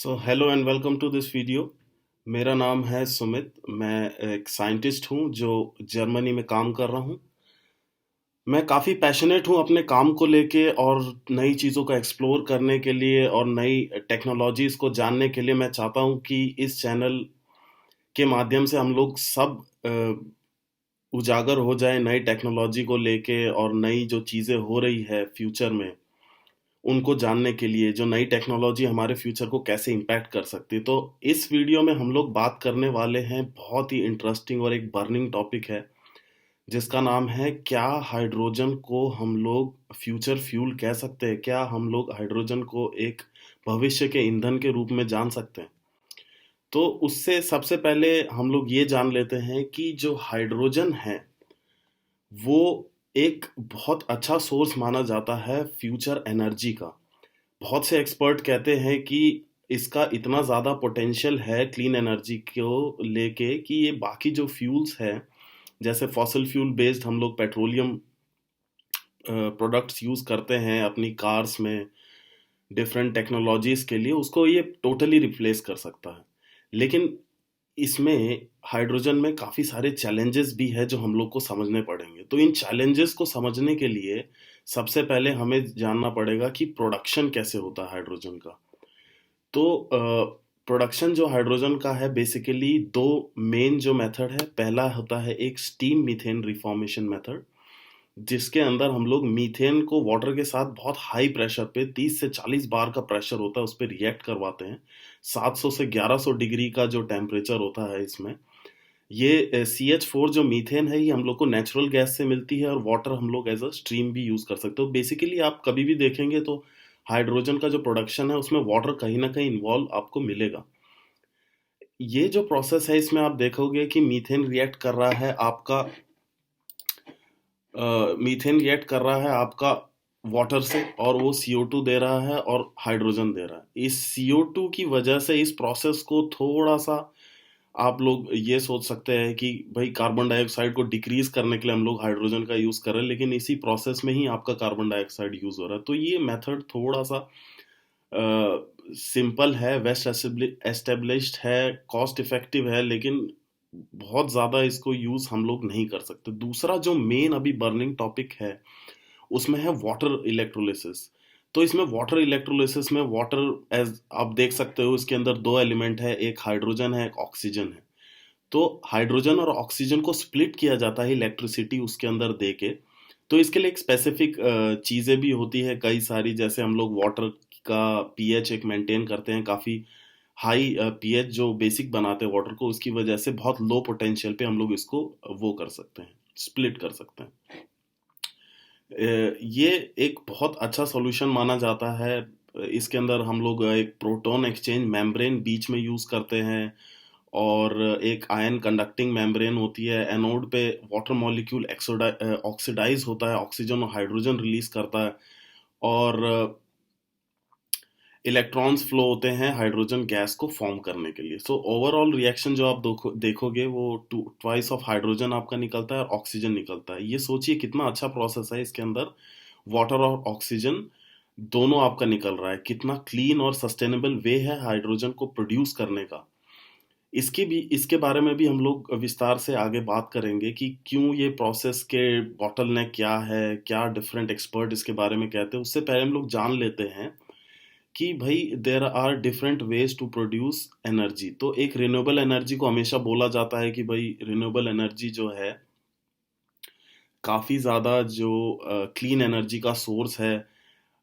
So hello and welcome to this video. मेरा नाम है सुमित। मैं एक साइंटिस्ट हूँ जो जर्मनी में काम कर रहा हूँ। मैं काफ़ी पैशनेट हूँ अपने काम को लेके और नई चीज़ों को एक्सप्लोर करने के लिए और नई टेक्नोलॉजीज़ को जानने के लिए। मैं चाहता हूँ कि इस चैनल के माध्यम से हम लोग सब उजागर हो जाए नई टेक्नोलॉजी को लेके और नई जो चीज़ें हो रही है फ्यूचर में उनको जानने के लिए, जो नई टेक्नोलॉजी हमारे फ्यूचर को कैसे इम्पैक्ट कर सकती है। तो इस वीडियो में हम लोग बात करने वाले हैं, बहुत ही इंटरेस्टिंग और एक बर्निंग टॉपिक है जिसका नाम है, क्या हाइड्रोजन को हम लोग फ्यूचर फ्यूल कह सकते हैं? क्या हम लोग हाइड्रोजन को एक भविष्य के ईंधन के रूप में जान सकते हैं? तो उससे सबसे पहले हम लोग ये जान लेते हैं कि जो हाइड्रोजन है वो एक बहुत अच्छा सोर्स माना जाता है फ्यूचर एनर्जी का। बहुत से एक्सपर्ट कहते हैं कि इसका इतना ज़्यादा पोटेंशियल है क्लीन एनर्जी को लेके कि ये बाकी जो फ्यूल्स है, जैसे फॉसिल फ्यूल बेस्ड हम लोग पेट्रोलियम प्रोडक्ट्स यूज़ करते हैं अपनी कार्स में डिफरेंट टेक्नोलॉजीज़ के लिए, उसको ये टोटली रिप्लेस कर सकता है। लेकिन इसमें हाइड्रोजन में काफ़ी सारे चैलेंजेस भी है जो हम लोग को समझने पड़ेंगे। तो इन चैलेंजेस को समझने के लिए सबसे पहले हमें जानना पड़ेगा कि प्रोडक्शन कैसे होता है हाइड्रोजन का। तो प्रोडक्शन जो हाइड्रोजन का है, बेसिकली दो मेन जो मेथड है। पहला होता है एक स्टीम मीथेन रिफॉर्मेशन मेथड, जिसके अंदर हम लोग मीथेन को वाटर के साथ बहुत हाई प्रेशर पे 30 से 40 बार का प्रेशर होता है उस पर रिएक्ट करवाते हैं। 700 से 1100 डिग्री का जो टेम्परेचर होता है इसमें। ये CH4 जो मीथेन है, ये हम लोग को नेचुरल गैस से मिलती है और वाटर हम लोग एज अ स्ट्रीम भी यूज़ कर सकते हो। बेसिकली आप कभी भी देखेंगे तो हाइड्रोजन का जो प्रोडक्शन है उसमें वाटर कहीं ना कहीं इन्वॉल्व आपको मिलेगा। ये जो प्रोसेस है इसमें आप देखोगे कि मीथेन रिएक्ट कर रहा है आपका वाटर से, और वो CO2 दे रहा है और हाइड्रोजन दे रहा है। इस CO2 की वजह से इस प्रोसेस को थोड़ा सा आप लोग ये सोच सकते हैं कि भाई कार्बन डाइऑक्साइड को डिक्रीज करने के लिए हम लोग हाइड्रोजन का यूज़ कर रहे हैं, लेकिन इसी प्रोसेस में ही आपका कार्बन डाइऑक्साइड यूज़ हो रहा है। तो ये मेथड थोड़ा सा सिंपल है, वेस्ट एस्टेब्लिश्ड है, कॉस्ट इफेक्टिव है, लेकिन बहुत ज़्यादा इसको यूज़ हम लोग नहीं कर सकते। दूसरा जो मेन अभी बर्निंग टॉपिक है उसमें है वाटर इलेक्ट्रोलिसिस। तो इसमें वाटर इलेक्ट्रोलिसिस में वाटर, एज आप देख सकते हो, इसके अंदर दो एलिमेंट है, एक हाइड्रोजन है एक ऑक्सीजन है। तो हाइड्रोजन और ऑक्सीजन को स्प्लिट किया जाता है इलेक्ट्रिसिटी उसके अंदर दे के। तो इसके लिए एक स्पेसिफिक चीज़ें भी होती है कई सारी, जैसे हम लोग वाटर का पीएच एक मेंटेन करते हैं, काफ़ी हाई पीएच जो बेसिक बनाते हैं वाटर को, उसकी वजह से बहुत लो पोटेंशियल पे हम लोग इसको वो कर सकते हैं, स्प्लिट कर सकते हैं। ये एक बहुत अच्छा सॉल्यूशन माना जाता है। इसके अंदर हम लोग एक प्रोटॉन एक्सचेंज मेम्ब्रेन बीच में यूज़ करते हैं, और एक आयन कंडक्टिंग मेम्ब्रेन होती है। एनोड पे वाटर मॉलिक्यूल ऑक्सीडाइज होता है, ऑक्सीजन और हाइड्रोजन रिलीज करता है, और इलेक्ट्रॉन्स फ्लो होते हैं हाइड्रोजन गैस को फॉर्म करने के लिए। सो ओवरऑल रिएक्शन जो आप देखोगे वो ट्वाइस ऑफ हाइड्रोजन आपका निकलता है और ऑक्सीजन निकलता है। ये सोचिए कितना अच्छा प्रोसेस है, इसके अंदर वाटर और ऑक्सीजन दोनों आपका निकल रहा है। कितना क्लीन और सस्टेनेबल वे है हाइड्रोजन को प्रोड्यूस करने का। इसके बारे में भी हम लोग विस्तार से आगे बात करेंगे कि क्यों ये प्रोसेस के बॉटलनेक क्या है, क्या डिफरेंट एक्सपर्ट इसके बारे में कहते हैं। उससे पहले हम लोग जान लेते हैं कि भाई there are different ways to produce energy. तो एक रिन्यूएबल एनर्जी को हमेशा बोला जाता है कि भाई रिन्यूएबल एनर्जी जो है काफ़ी ज़्यादा जो क्लीन एनर्जी का सोर्स है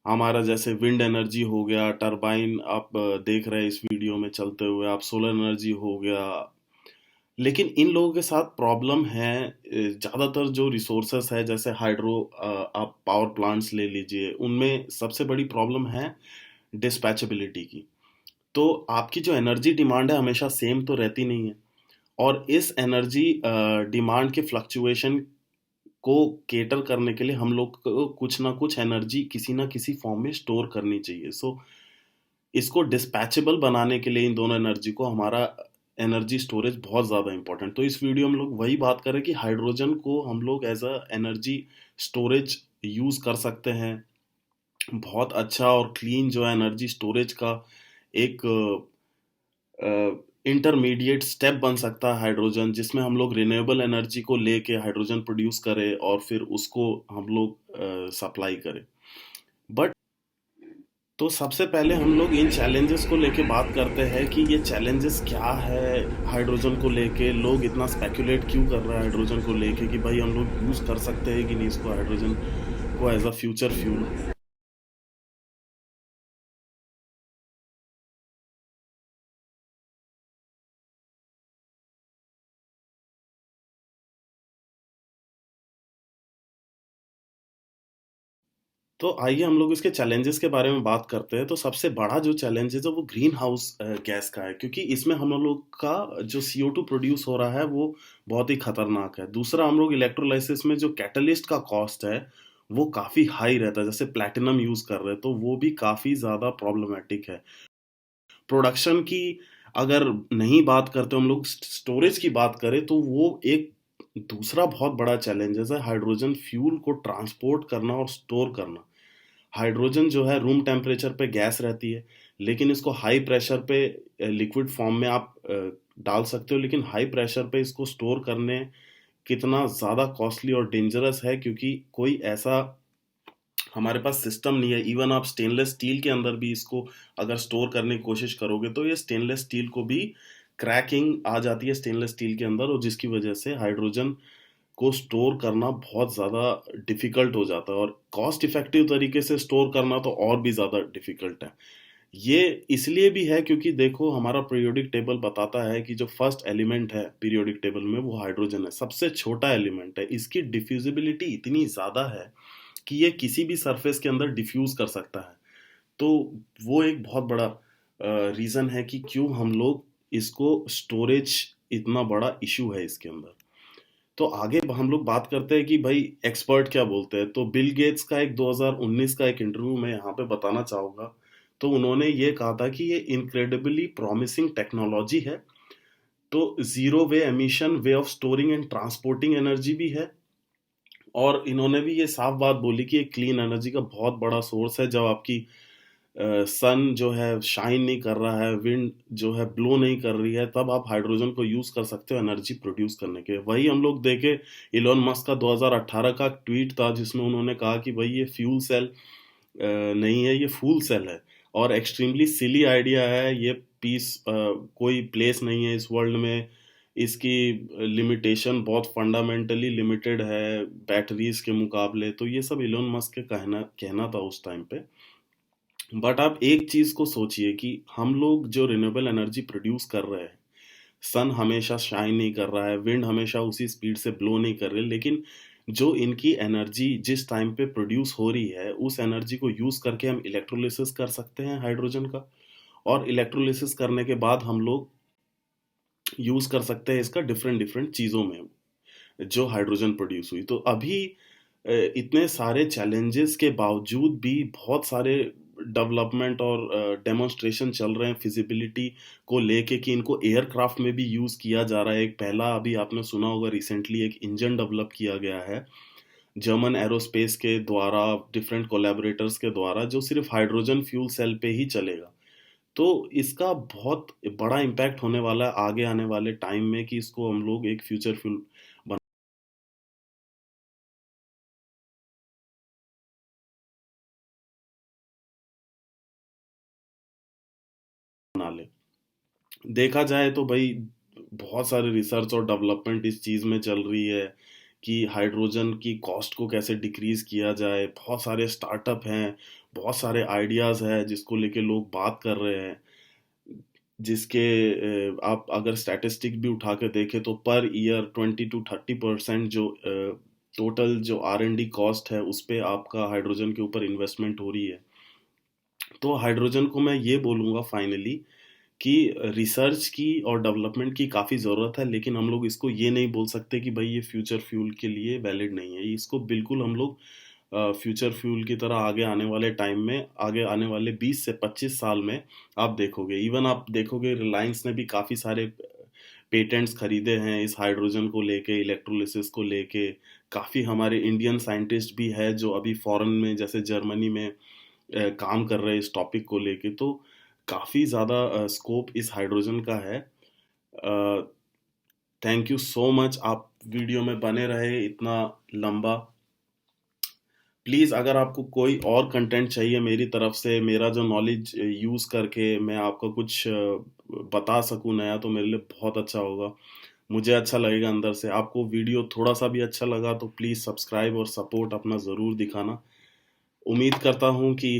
हमारा, जैसे विंड एनर्जी हो गया, टरबाइन आप देख रहे हैं इस वीडियो में चलते हुए, आप सोलर एनर्जी हो गया। लेकिन इन लोगों के साथ प्रॉब्लम है, ज़्यादातर जो रिसोर्सेस है जैसे हाइड्रो, आप पावर प्लांट्स ले लीजिए, उनमें सबसे बड़ी प्रॉब्लम है डिस्पैचेबिलिटी की। तो आपकी जो एनर्जी डिमांड है हमेशा सेम तो रहती नहीं है, और इस एनर्जी डिमांड के फ्लक्चुएशन को केटर करने के लिए हम लोग को कुछ ना कुछ एनर्जी किसी ना किसी फॉर्म में स्टोर करनी चाहिए। सो इसको डिस्पैचेबल बनाने के लिए इन दोनों एनर्जी को हमारा एनर्जी स्टोरेज बहुत ज़्यादा इंपॉर्टेंट। तो इस वीडियो में हम लोग वही बात करें कि हाइड्रोजन को हम लोग as a energy storage use कर सकते हैं। बहुत अच्छा और क्लीन जो है एनर्जी स्टोरेज का एक इंटरमीडिएट स्टेप बन सकता है हाइड्रोजन, जिसमें हम लोग रिन्यूएबल एनर्जी को लेके हाइड्रोजन प्रोड्यूस करें और फिर उसको हम लोग सप्लाई करें। बट तो सबसे पहले हम लोग इन चैलेंजेस को लेके बात करते हैं कि ये चैलेंजेस क्या है। हाइड्रोजन को लेके लोग इतना स्पेकुलेट क्यों कर रहे हैं हाइड्रोजन को लेके कि भाई हम लोग यूज़ कर सकते हैं कि नहीं इसको, हाइड्रोजन को एज अ फ्यूचर फ्यूल। तो आइए हम लोग इसके चैलेंजेस के बारे में बात करते हैं। तो सबसे बड़ा जो चैलेंज है वो ग्रीन हाउस गैस का है, क्योंकि इसमें हम लोग का जो CO2 प्रोड्यूस हो रहा है वो बहुत ही खतरनाक है। दूसरा, हम लोग इलेक्ट्रोलाइसिस में जो कैटलिस्ट का कॉस्ट है वो काफ़ी हाई रहता है। जैसे प्लैटिनम यूज़ कर रहे हैं तो वो भी काफ़ी ज़्यादा प्रॉब्लमेटिक है। प्रोडक्शन की अगर नहीं बात करते, हम लोग स्टोरेज की बात करें तो वो एक दूसरा बहुत बड़ा चैलेंजेस है, हाइड्रोजन फ्यूल को ट्रांसपोर्ट करना और स्टोर करना। हाइड्रोजन जो है रूम टेम्परेचर पे गैस रहती है, लेकिन इसको हाई प्रेशर पे लिक्विड फॉर्म में आप डाल सकते हो, लेकिन हाई प्रेशर पे इसको स्टोर करने कितना ज़्यादा कॉस्टली और डेंजरस है, क्योंकि कोई ऐसा हमारे पास सिस्टम नहीं है। इवन आप स्टेनलेस स्टील के अंदर भी इसको अगर स्टोर करने की कोशिश करोगे तो ये स्टेनलेस स्टील को भी क्रैकिंग आ जाती है स्टेनलेस स्टील के अंदर, और जिसकी वजह से हाइड्रोजन को स्टोर करना बहुत ज़्यादा डिफ़िकल्ट हो जाता है, और कॉस्ट इफ़ेक्टिव तरीके से स्टोर करना तो और भी ज़्यादा डिफ़िकल्ट है। ये इसलिए भी है क्योंकि देखो, हमारा पीरियोडिक टेबल बताता है कि जो फर्स्ट एलिमेंट है पीरियोडिक टेबल में वो हाइड्रोजन है, सबसे छोटा एलिमेंट है। इसकी डिफ्यूजिबिलिटी इतनी ज़्यादा है कि ये किसी भी सरफेस के अंदर डिफ्यूज कर सकता है। तो वो एक बहुत बड़ा रीज़न है कि क्यों हम लोग इसको स्टोरेज इतना बड़ा इशू है इसके अंदर। तो आगे हम लोग बात करते हैं कि भाई एक्सपर्ट क्या बोलते हैं। तो बिल गेट्स का एक 2019 का एक इंटरव्यू मैं यहाँ पे बताना चाहूँगा। तो उन्होंने ये कहा था कि ये इनक्रेडिबली प्रॉमिसिंग टेक्नोलॉजी है। तो zero way emission way of storing and transporting energy भी है। और इन्होंने भी ये साफ बात बोली कि एक क्लीन एनर्जी का बहुत बड़ा सोर्स है। जब आपकी सन जो है शाइन नहीं कर रहा है, विंड जो है ब्लो नहीं कर रही है, तब आप हाइड्रोजन को यूज कर सकते हो एनर्जी प्रोड्यूस करने के। वही हम लोग देखे, इलोन मस्क का 2018 का ट्वीट था जिसमें उन्होंने कहा कि भाई ये फ्यूल सेल नहीं है, ये फूल सेल है, और एक्सट्रीमली सिली आइडिया है ये। पीस कोई प्लेस नहीं है इस वर्ल्ड में, इसकी लिमिटेशन बहुत फंडामेंटली लिमिटेड है बैटरीज के मुकाबले। तो ये सब इलोन मस्क के कहना कहना था उस टाइम पे। बट आप एक चीज को सोचिए कि हम लोग जो रिन्यूएबल एनर्जी प्रोड्यूस कर रहे हैं, सन हमेशा शाइन नहीं कर रहा है, विंड हमेशा उसी स्पीड से ब्लो नहीं कर रहे, लेकिन जो इनकी एनर्जी जिस टाइम पे प्रोड्यूस हो रही है, उस एनर्जी को यूज करके हम इलेक्ट्रोलिसिस कर सकते हैं हाइड्रोजन का। और इलेक्ट्रोलिसिस करने के बाद हम लोग यूज कर सकते हैं इसका डिफरेंट डिफरेंट चीजों में जो हाइड्रोजन प्रोड्यूस हुई। तो अभी इतने सारे चैलेंजेस के बावजूद भी बहुत सारे डेवलपमेंट और डेमोन्स्ट्रेशन चल रहे हैं फिजिबिलिटी को लेके कि इनको एयरक्राफ्ट में भी यूज़ किया जा रहा है। एक पहला अभी आपने सुना होगा, रिसेंटली एक इंजन डेवलप किया गया है जर्मन एरोस्पेस के द्वारा, डिफरेंट कोलैबोरेटर्स के द्वारा, जो सिर्फ हाइड्रोजन फ्यूल सेल पे ही चलेगा। तो इसका बहुत बड़ा इम्पैक्ट होने वाला है आगे आने वाले टाइम में कि इसको हम लोग एक फ्यूचर फ्यूल बना ले। देखा जाए तो भाई बहुत सारे रिसर्च और डेवलपमेंट इस चीज़ में चल रही है कि हाइड्रोजन की कॉस्ट को कैसे डिक्रीज किया जाए। बहुत सारे स्टार्टअप हैं, बहुत सारे आइडियाज़ हैं जिसको लेके लोग बात कर रहे हैं, जिसके आप अगर स्टैटिस्टिक भी उठा के देखें तो पर ईयर 20 to 30% जो टोटल जो R&D कॉस्ट है उस पे आपका हाइड्रोजन के ऊपर इन्वेस्टमेंट हो रही है। तो हाइड्रोजन को मैं ये बोलूँगा फाइनली कि रिसर्च की और डेवलपमेंट की काफ़ी ज़रूरत है, लेकिन हम लोग इसको ये नहीं बोल सकते कि भाई ये फ्यूचर फ्यूल के लिए वैलिड नहीं है। इसको बिल्कुल हम लोग फ्यूचर फ्यूल की तरह आगे आने वाले टाइम में, आगे आने वाले 20 से 25 साल में आप देखोगे। इवन आप देखोगे रिलायंस ने भी काफ़ी सारे पेटेंट्स खरीदे हैं इस हाइड्रोजन को लेके, इलेक्ट्रोलिसिस को लेके। काफ़ी हमारे इंडियन साइंटिस्ट भी है जो अभी फॉरेन में, जैसे जर्मनी में काम कर रहे हैं इस टॉपिक को लेके। तो काफ़ी ज़्यादा स्कोप इस हाइड्रोजन का है। थैंक यू सो मच, आप वीडियो में बने रहे इतना लंबा। प्लीज़ अगर आपको कोई और कंटेंट चाहिए मेरी तरफ से, मेरा जो नॉलेज यूज़ करके मैं आपको कुछ बता सकूं नया, तो मेरे लिए बहुत अच्छा होगा। मुझे अच्छा लगेगा अंदर से। आपको वीडियो थोड़ा सा भी अच्छा लगा तो प्लीज़ सब्सक्राइब और सपोर्ट अपना ज़रूर दिखाना। उम्मीद करता हूँ कि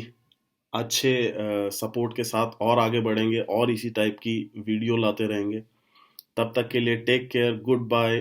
अच्छे सपोर्ट के साथ और आगे बढ़ेंगे और इसी टाइप की वीडियो लाते रहेंगे। तब तक के लिए टेक केयर, गुड बाय।